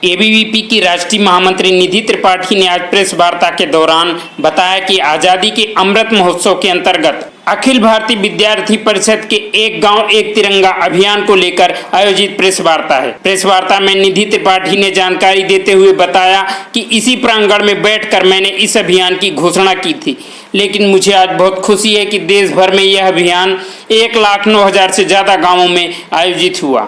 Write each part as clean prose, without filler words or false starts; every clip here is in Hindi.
एबीवीपी की राष्ट्रीय महामंत्री निधि त्रिपाठी ने आज प्रेस वार्ता के दौरान बताया कि आज़ादी के अमृत महोत्सव के अंतर्गत अखिल भारतीय विद्यार्थी परिषद के एक गांव एक तिरंगा अभियान को लेकर आयोजित प्रेस वार्ता है। प्रेस वार्ता में निधि त्रिपाठी ने जानकारी देते हुए बताया कि इसी प्रांगण में बैठकर मैंने इस अभियान की घोषणा की थी, लेकिन मुझे आज बहुत खुशी है कि देश भर में यह अभियान 1,09,000 से ज़्यादा गाँवों में आयोजित हुआ।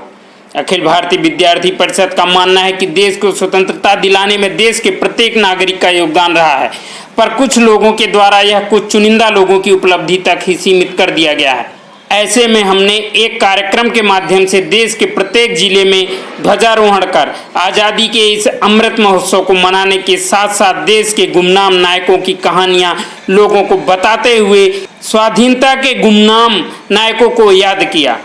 अखिल भारतीय विद्यार्थी परिषद का मानना है कि देश को स्वतंत्रता दिलाने में देश के प्रत्येक नागरिक का योगदान रहा है, पर कुछ लोगों के द्वारा यह कुछ चुनिंदा लोगों की उपलब्धि तक ही सीमित कर दिया गया है। ऐसे में हमने एक कार्यक्रम के माध्यम से देश के प्रत्येक जिले में ध्वजारोहण कर आज़ादी के इस अमृत महोत्सव को मनाने के साथ साथ देश के गुमनाम नायकों की कहानियां लोगों को बताते हुए स्वाधीनता के गुमनाम नायकों को याद किया।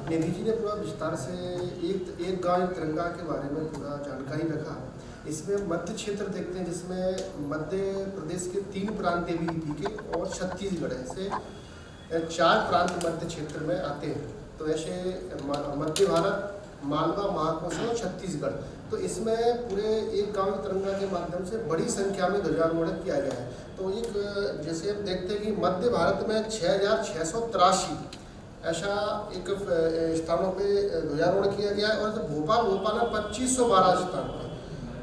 निधि जी ने पूरा विस्तार से एक गांव एक तिरंगा के बारे में पूरा जानकारी रखा। इसमें मध्य क्षेत्र देखते हैं, जिसमें मध्य प्रदेश के 3 प्रांत एबीवीपी के और छत्तीसगढ़ ऐसे 4 प्रांत मध्य क्षेत्र में आते हैं। तो ऐसे मध्य भारत, मालवा, महाकोशल और छत्तीसगढ़, तो इसमें पूरे एक गांव तिरंगा के माध्यम से बड़ी संख्या में ध्वजारोहण किया गया है। तो एक जैसे हम देखते हैं कि मध्य भारत में 6,683 ऐसा एक स्थानों पे ध्वजारोहण किया गया है, और भोपाल में 2,512 स्थान पे,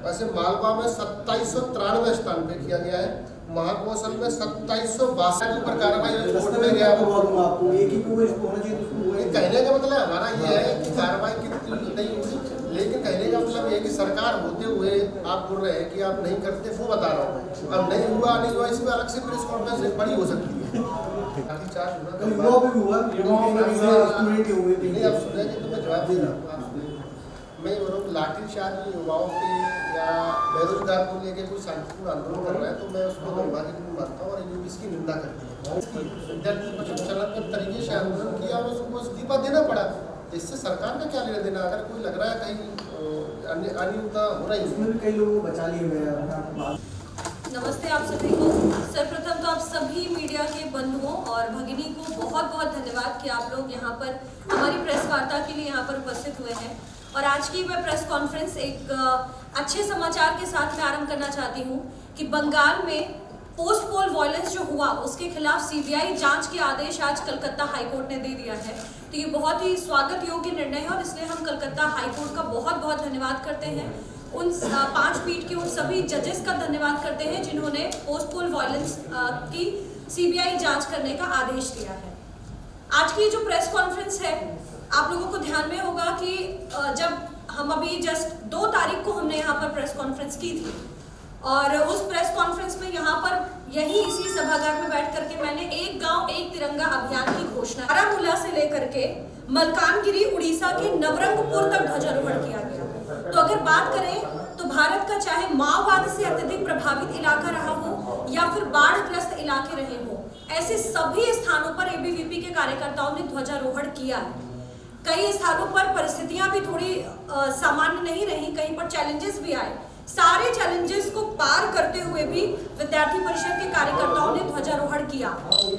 वैसे मालवा में 2,793 स्थान पे किया गया है, महाकौशल में 2,762 पर कार्रवाई कोर्ट में गया। कहने का मतलब हमारा ये है कि कार्रवाई कितनी नहीं हुई, लेकिन कहने का मतलब ये कि सरकार होते हुए आप बोल रहे हैं कि आप नहीं करते, वो बता रहा हूँ। अब नहीं हुआ इसमें अलग से प्रेस कॉन्फ्रेंस बड़ी हो सकती है। मैं लाठीचार्ज युवाओं के या बेरोजगार को लेकर कोई शांतिपूर्ण आंदोलन कर रहा है, तो मैं उसको दुर्भाग्यपूर्ण मानता हूँ और इसकी निंदा करती हूँ। विद्यार्थी चरणबद्ध तरीके से आंदोलन किया और उसको इस्तीफा देना पड़ा। इससे सरकार का क्या लेना देना? अगर कोई लग रहा है कहीं अनियमितता हो रही है, इसमें भी कई लोगों को बचा लिए हुए। नमस्ते आप सभी को। सर्वप्रथम तो आप सभी मीडिया के बंधुओं और भगिनी को बहुत बहुत धन्यवाद कि आप लोग यहाँ पर हमारी प्रेस वार्ता के लिए यहाँ पर उपस्थित हुए हैं। और आज की मैं प्रेस कॉन्फ्रेंस एक अच्छे समाचार के साथ में आरंभ करना चाहती हूँ कि बंगाल में पोस्ट पोल वायलेंस जो हुआ उसके खिलाफ सीबीआई जांच के आदेश आज कलकत्ता हाईकोर्ट ने दे दिया है। तो ये बहुत ही स्वागत योग्य निर्णय है और इसलिए हम कलकत्ता हाईकोर्ट का बहुत बहुत धन्यवाद करते हैं। उन 5 पीठ के उन सभी जजेस का धन्यवाद करते हैं जिन्होंने पोस्ट पोल वायलेंस की सीबीआई जांच करने का आदेश दिया है। आज की जो प्रेस कॉन्फ्रेंस है, आप लोगों को ध्यान में होगा कि जब हम अभी जस्ट 2 तारीख को हमने यहाँ पर प्रेस कॉन्फ्रेंस की थी और उस प्रेस कॉन्फ्रेंस में यहाँ पर यही इसी सभागार में बैठ करके मैंने एक गांव एक तिरंगा अभियान की घोषणा बारामूला से लेकर के मलकानगिरी उड़ीसा के नवरंगपुर तक ध्वजारोहण किया गया। तो अगर बात करें तो भारत का चाहे माओवाद से अत्यधिक प्रभावित इलाका रहा हो या फिर बाढ़ग्रस्त इलाके रहे हो, ऐसे सभी स्थानों पर एबीवीपी के कार्यकर्ताओं ने ध्वजारोहण किया है। कई स्थानों पर परिस्थितियां भी थोड़ी सामान्य नहीं रही, कहीं पर चैलेंजेस भी आए। सारे चैलेंजेस को पार करते हुए भी विद्यार्थी परिषद के कार्यकर्ताओं ने ध्वजारोहण किया।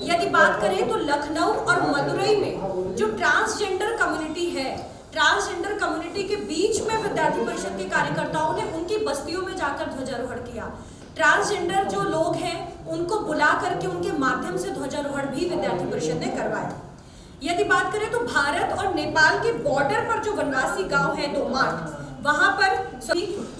यदि बात करें तो लखनऊ और मदुरई में जो ट्रांसजेंडर कम्युनिटी है, ट्रांसजेंडर कम्युनिटी के बीच में विद्यार्थी परिषद के कार्यकर्ताओं ने उनकी बस्तियों में जाकर ध्वजारोहण किया। ट्रांसजेंडर जो लोग हैं उनको बुला करके उनके माध्यम से ध्वजारोहण भी विद्यार्थी परिषद ने करवाया। यदि बात करें तो भारत और नेपाल के बॉर्डर पर जो वनवासी गांव है दोमाट, वहां पर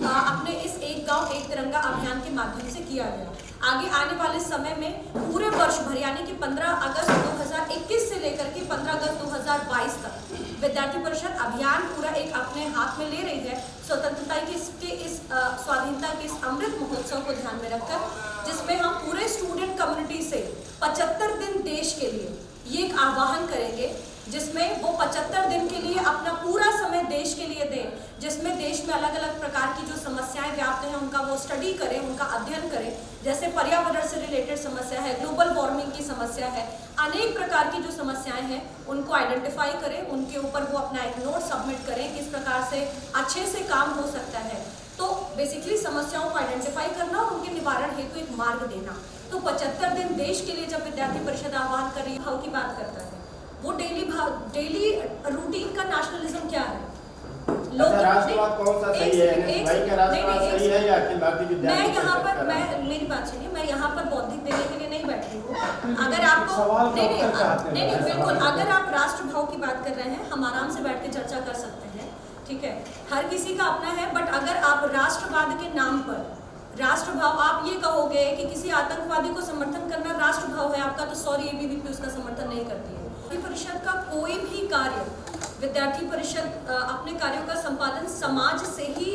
अपने इस एक गांव एक तिरंगा अभियान के माध्यम से किया गया। आगे आने वाले समय में पूरे वर्ष भर यानी कि 15 अगस्त 2021 से लेकर के 15 अगस्त 2022 तक विद्यार्थी परिषद अभियान पूरा एक अपने हाथ में ले रही है। स्वतंत्रता के इस स्वाधीनता के इस अमृत महोत्सव को ध्यान में रखकर, जिसमें हम पूरे स्टूडेंट कम्युनिटी से 75 दिन देश के लिए ये एक आह्वान करेंगे, जिसमें वो 75 दिन के लिए अपना पूरा समय देश के लिए दें, जिसमें देश में अलग अलग प्रकार की जो समस्याएं व्याप्त हैं उनका वो स्टडी करें, उनका अध्ययन करें। जैसे पर्यावरण से रिलेटेड समस्या है, ग्लोबल वार्मिंग की समस्या है, अनेक प्रकार की जो समस्याएं हैं उनको आइडेंटिफाई करें, उनके ऊपर वो अपना एक नोट सबमिट करें, किस प्रकार से अच्छे से काम हो सकता है। तो बेसिकली समस्याओं को आइडेंटिफाई करना और उनके निवारण हेतु एक मार्ग देना। तो 75 दिन देश के लिए जब विद्यार्थी परिषद आह्वान कर रही है, की बात करता है वो डेली रूटीन का नेशनलिज्म क्या है। राष्ट्रवाद कौन सा सही है? भाई का राष्ट्रवाद सही है या अखिल भारतीय विद्यार्थी मैं यहाँ परिषद पर का? मेरी बात सुनिए, मैं यहाँ पर बौद्धिक देने के लिए नहीं बैठी हूँ। अगर आपको नहीं बिल्कुल, अगर आप राष्ट्रभाव की बात कर रहे हैं, हम आराम से बैठ के चर्चा कर सकते हैं, ठीक है, हर किसी का अपना है। बट अगर आप राष्ट्रवाद के नाम पर राष्ट्रभाव, आप ये कहोगे कि किसी आतंकवादी को समर्थन करना राष्ट्रभाव है आपका, तो सॉरी, एबीवीपी उसका समर्थन नहीं करती है। परिषद का कोई भी कार्य, विद्यार्थी परिषद अपने कार्यों का संपादन समाज से ही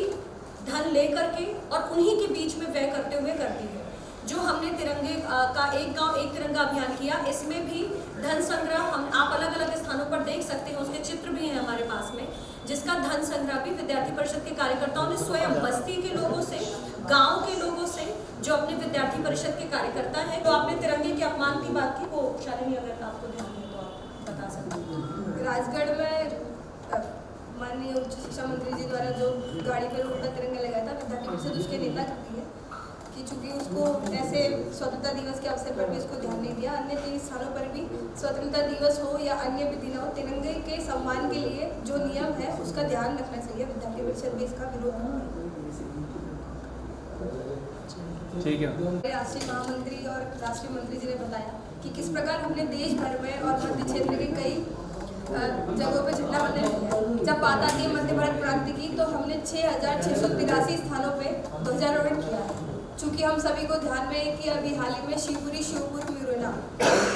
धन लेकर के और उन्हीं के बीच में व्यय करते हुए करती है। जो हमने तिरंगे का एक गांव एक तिरंगा अभियान किया, इसमें भी धन संग्रह हम आप अलग अलग स्थानों पर देख सकते हैं, उसके चित्र भी हैं हमारे पास में, जिसका धन संग्रह भी विद्यार्थी परिषद के कार्यकर्ताओं ने स्वयं बस्ती के लोगों से, गांव के लोगों से, जो अपने विद्यार्थी परिषद के कार्यकर्ता हैं। तो आपने तिरंगे के अपमान की बात की, वो शालिनी अगर आपको ध्यान है तो आप बता सकते हैं। राजगढ़ में माननीय उच्च शिक्षा मंत्री जी द्वारा जो गाड़ी पर उल्टा तिरंगा लगाया था, विद्यार्थी परिषद उसके निंदा करती है कि चूंकि उसको ऐसे स्वतंत्रता दिवस के अवसर पर भी उसको ध्यान नहीं दिया। अन्य 3 स्थानों पर भी स्वतंत्रता दिवस हो या अन्य भी दिन हो, तिरंगे के सम्मान के लिए जो नियम है उसका ध्यान रखना चाहिए। विद्यार्थी परिषद भी इसका विरोध ठीक है। राष्ट्रीय महामंत्री और राष्ट्रीय मंत्री जी ने बताया कि किस प्रकार हमने देश भर में और मध्य क्षेत्र के कई जगहों पे झंडा हमने लिया। जब बात आती है मध्य भारत क्रांति की, तो हमने 6,683 स्थानों पे ध्वजारोहण किया है। चूँकि हम सभी को ध्यान में है कि अभी हाल ही में शिवपुरी, शिवपुर, मिरोला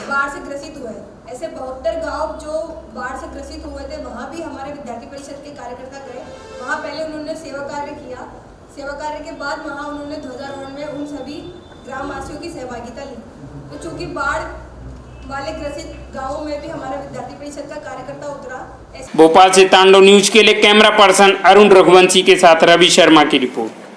बाढ़ से ग्रसित हुए हैं। ऐसे 72 गांव जो बाढ़ से ग्रसित हुए थे, वहाँ भी हमारे विद्यार्थी परिषद के कार्यकर्ता गए। वहाँ पहले उन्होंने सेवा कार्य किया, सेवा कार्य के बाद वहाँ उन्होंने ध्वजारोहण में उन सभी ग्रामवासियों की सहभागिता ली। तो चूँकि बाढ़ वाले ग्रसित गांवों में भी हमारा विद्यार्थी परिषद का कार्यकर्ता उतरा। भोपाल से तांडव न्यूज के लिए कैमरा पर्सन अरुण रघुवंशी के साथ रवि शर्मा की रिपोर्ट।